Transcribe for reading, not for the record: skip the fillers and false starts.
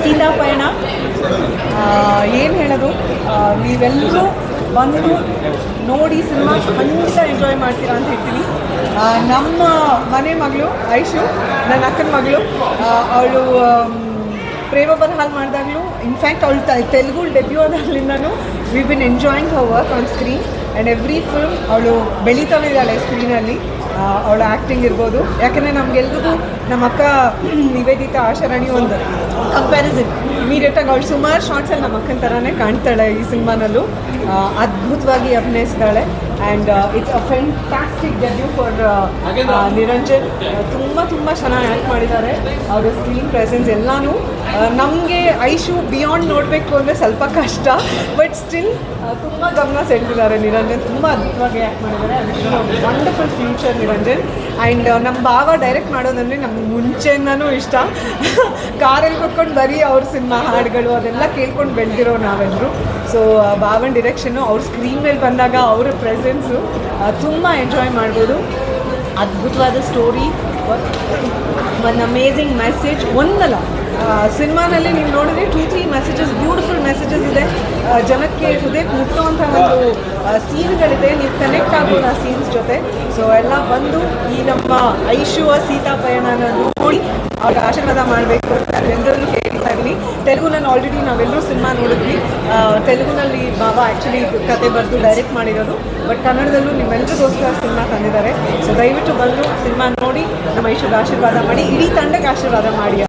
ಸೀತಾ ಪಯಣ ಏನು ಹೇಳೋದು, ನೀವೆಲ್ಲರೂ ಬಂದು ನೋಡಿ ಸಿನಿಮಾ ಖಂಡಿತ ಎಂಜಾಯ್ ಮಾಡ್ತೀರಾ ಅಂತ ಹೇಳ್ತೀನಿ. ನಮ್ಮ ಮನೆ ಮಗಳು ಐಶು, ನನ್ನ ಅಕ್ಕನ ಮಗಳು, ಅವಳು ಪ್ರೇಮ ಬರಹಾಲ್ ಮಾಡಿದಾಗಲೂ ಇನ್ಫ್ಯಾಕ್ಟ್ ಅವಳು ತೆಲುಗು ಡೆಬ್ಯೂ ಆದಾಗಲಿಂದನೂ we been enjoying her work on screen and every film ಅವಳು ಬೆಳೀತಾನೆ ಇದ್ದಾಳೆ ಸ್ಕ್ರೀನಲ್ಲಿ. ಅವಳ ಆ್ಯಕ್ಟಿಂಗ್ ಇರ್ಬೋದು, ಯಾಕೆಂದರೆ ನಮಗೆಲ್ರಿಗೂ ನಮ್ಮ ಅಕ್ಕ ನಿವೇದಿತಾ ಆಶಾರಾಣಿ ಒಂದು ಕಂಪ್ಯಾರಿಸನ್ ಇಮಿಡಿಯೇಟಾಗಿ ಅವಳು ಸುಮಾರು ಶಾರ್ಟ್ಸಲ್ಲಿ ನಮ್ಮ ಅಕ್ಕನ ಥರನೇ ಕಾಣ್ತಾಳೆ ಈ ಸಿನಿಮಾನಲ್ಲೂ. ಅದ್ಭುತವಾಗಿ ಅಭಿನಯಿಸ್ತಾಳೆ and it's a fantastic debut for Niranjan. ತುಂಬ ಚೆನ್ನಾಗಿ ಆ್ಯಕ್ಟ್ ಮಾಡಿದ್ದಾರೆ. ಅವರ ಸ್ಕ್ರೀನ್ ಪ್ರೆಸೆನ್ಸ್ ಎಲ್ಲನೂ ನಮಗೆ ಐಶು ಬಿಯಾಂಡ್ ನೋಡಬೇಕು ಅಂದರೆ ಸ್ವಲ್ಪ ಕಷ್ಟ, ಬಟ್ ಸ್ಟಿಲ್ ತುಂಬ ಗಮನ ಸೆಳೆದಿದ್ದಾರೆ ನಿರಂಜನ್. ತುಂಬ ಅದ್ಭುತವಾಗಿ ಆ್ಯಕ್ಟ್ ಮಾಡಿದ್ದಾರೆ. ಅದಕ್ಕೆ ವಂಡರ್ಫುಲ್ ಫ್ಯೂಚರ್ ನಿರಂಜನ್. ಆ್ಯಂಡ್ ನಮ್ಮ ಭಾವ ಡೈರೆಕ್ಟ್ ಮಾಡೋದಂದರೆ ನಮ್ಗೆ ಮುಂಚೆಯಿಂದನೂ ಇಷ್ಟ. ಕಾರಲ್ಲಿ ಕೂತ್ಕೊಂಡು ಬರೀ ಅವ್ರ ಸಿನಿಮಾ ಹಾಡುಗಳು ಅದೆಲ್ಲ ಕೇಳ್ಕೊಂಡು ಬೆಳೆದಿರೋ ನಾವೆಲ್ಲರೂ. ಸೊ ಭಾವನ ಡಿರೆಕ್ಷನ್ನು ಅವ್ರ ಸ್ಕ್ರೀನ್ ಮೇಲೆ ಬಂದಾಗ ಅವರ ಪ್ರೆಸೆನ್ಸು ತುಂಬ ಎಂಜಾಯ್ ಮಾಡ್ಬೋದು. ಅದ್ಭುತವಾದ ಸ್ಟೋರಿ, ಒಂದು ಅಮೇಝಿಂಗ್ ಮೆಸೇಜ್. ಒಂದಲ್ಲ ಸಿನಿಮಾನಲ್ಲಿ ನೀವು ನೋಡಿದ್ರೆ 2-3 ಮೆಸೇಜಸ್, ಬ್ಯೂಟಿಫುಲ್ ಮೆಸೇಜಸ್ ಇದೆ. ಜನಕ್ಕೆ ಹೃದಯಕ್ಕೆ ಮುಟ್ಟುವಂಥ ಒಂದು ಸೀನ್ಗಳಿದೆ. ನೀವು ಕನೆಕ್ಟ್ ಆಗ್ಬೋದು ಆ ಸೀನ್ಸ್ ಜೊತೆ. ಸೊ ಎಲ್ಲ ಬಂದು ಈ ನಮ್ಮ ಐಶುವ ಸೀತಾ ಪಯಣನ ನೋಡಿ ಅವ್ರ ಆಶೀರ್ವಾದ ಮಾಡಬೇಕು ಅಂತ ಎಲ್ಲರಲ್ಲೂ ಹೇಳ್ತಾ ಇದ್ದೀನಿ. ತೆಲುಗುನಲ್ಲಿ ಆಲ್ರೆಡಿ ನಾವೆಲ್ಲರೂ ಸಿನಿಮಾ ನೋಡಿದ್ವಿ. ತೆಲುಗುನಲ್ಲಿ ಬಾಬಾ ಆ್ಯಕ್ಚುಲಿ ಕತೆ ಬರೆದು ಡೈರೆಕ್ಟ್ ಮಾಡಿರೋದು, ಬಟ್ ಕನ್ನಡದಲ್ಲೂ ನಿಮ್ಮೆಲ್ಲರಿಗೋಸ್ಕರ ಸಿನಿಮಾ ತಂದಿದ್ದಾರೆ. ಸೊ ದಯವಿಟ್ಟು ಬಂದು ಸಿನಿಮಾ ನೋಡಿ ನಮ್ಮ ಐಶುಗೆ ಆಶೀರ್ವಾದ ಮಾಡಿ, ಇಡೀ ತಂಡಕ್ಕೆ ಆಶೀರ್ವಾದ ಮಾಡಿ.